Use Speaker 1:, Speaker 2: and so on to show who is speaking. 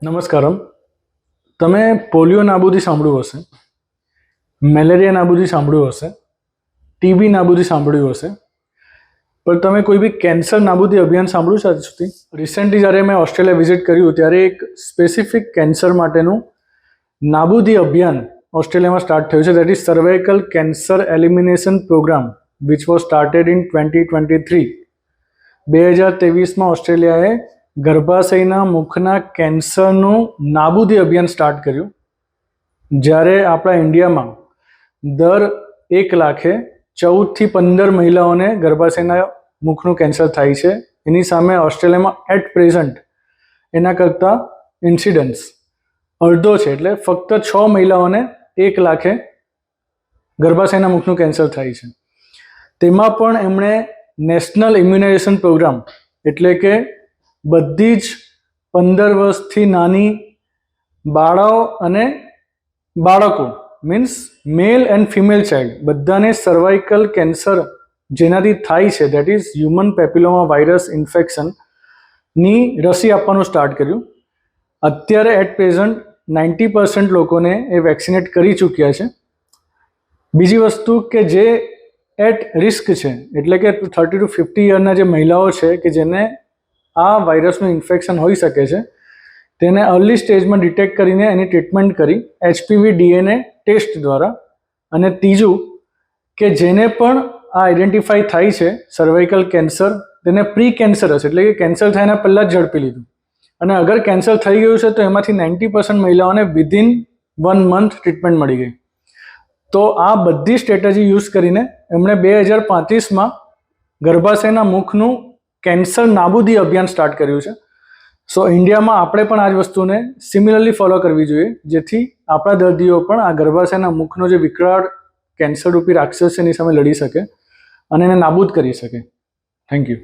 Speaker 1: નમસ્કારમ. તમે પોલિયો નાબૂદી સાંભળ્યું હશે, મેલેરિયા નાબૂદી સાંભળ્યું હશે, ટીબી નાબૂદી સાંભળ્યું હશે, પણ તમે કોઈ બી કેન્સર નાબૂદી અભિયાન સાંભળ્યું છે આજ સુધી? રિસેન્ટલી જ્યારે મેં ઓસ્ટ્રેલિયા વિઝિટ કર્યું ત્યારે એક સ્પેસિફિક કેન્સર માટેનું નાબૂદી અભિયાન ઓસ્ટ્રેલિયામાં સ્ટાર્ટ થયું છે. That is cervical cancer elimination program which was started in 2023. 2023માં ઓસ્ટ્રેલિયાએ ગર્ભાશયના મુખના કેન્સરનું નાબૂદી અભિયાન સ્ટાર્ટ કર્યું. જ્યારે આપણા ઇન્ડિયામાં દર 1 લાખે 14 થી 15 મહિલાઓને ગર્ભાશયના મુખનું કેન્સર થાય છે. એની સામે ઓસ્ટ્રેલિયામાં એટ પ્રેઝન્ટ એના કરતાં ઇન્સિડન્સ અડધો છે, એટલે ફક્ત 6 મહિલાઓને 1 લાખે ગર્ભાશયના મુખનું કેન્સર થાય છે. તેમાં પણ એમણે નેશનલ ઇમ્યુનાઇઝેશન પ્રોગ્રામ, એટલે કે બધી જ 15 વર્ષથી નાની બાળકો means male and female child બધાને સર્વાઇકલ કેન્સર જેનાથી થાય છે, that is human papilloma virus ઇન્ફેક્શનની રસી આપવાનું સ્ટાર્ટ કર્યું. અત્યારે એટ પ્રેઝન્ટ 90% લોકોને એ વેક્સિનેટ કરી ચૂક્યા છે. બીજી વસ્તુ કે જે એટ રિસ્ક છે, એટલે કે 30 to 50 યરના જે મહિલાઓ છે કે જેને આ વાયરસનું ઇન્ફેક્શન હોઈ શકે છે, તેને અર્લી સ્ટેજમાં ડિટેક્ટ કરીને એની ટ્રીટમેન્ટ કરી HPV DNA ટેસ્ટ દ્વારા. અને ત્રીજું કે જેને પણ આ આઈડેન્ટિફાઈ થાય છે સર્વાઇકલ કેન્સર, તેને પ્રી કેન્સરસ એટલે કે કેન્સર થાય એના પહેલાં જ ઝડપી લીધું. અને અગર કેન્સર થઈ ગયું છે તો એમાંથી 90% મહિલાઓને વિધિન 1 month ટ્રીટમેન્ટ મળી ગઈ. તો આ બધી સ્ટ્રેટેજી યુઝ કરીને એમણે 2035માં ગર્ભાશયના મુખનું કેન્સર નાબૂદી અભિયાન સ્ટાર્ટ કર્યું છે. સો ઇન્ડિયામાં આપણે પણ આ જ વસ્તુને સિમિલરલી ફોલો કરવી જોઈએ, જેથી આપણા દર્દીઓ પણ આ ગર્ભાશયના મુખનો જે વિકરાળ કેન્સર રૂપી રાક્ષસ છે એની સામે લડી શકે અને એને નાબૂદ કરી શકે. Thank you.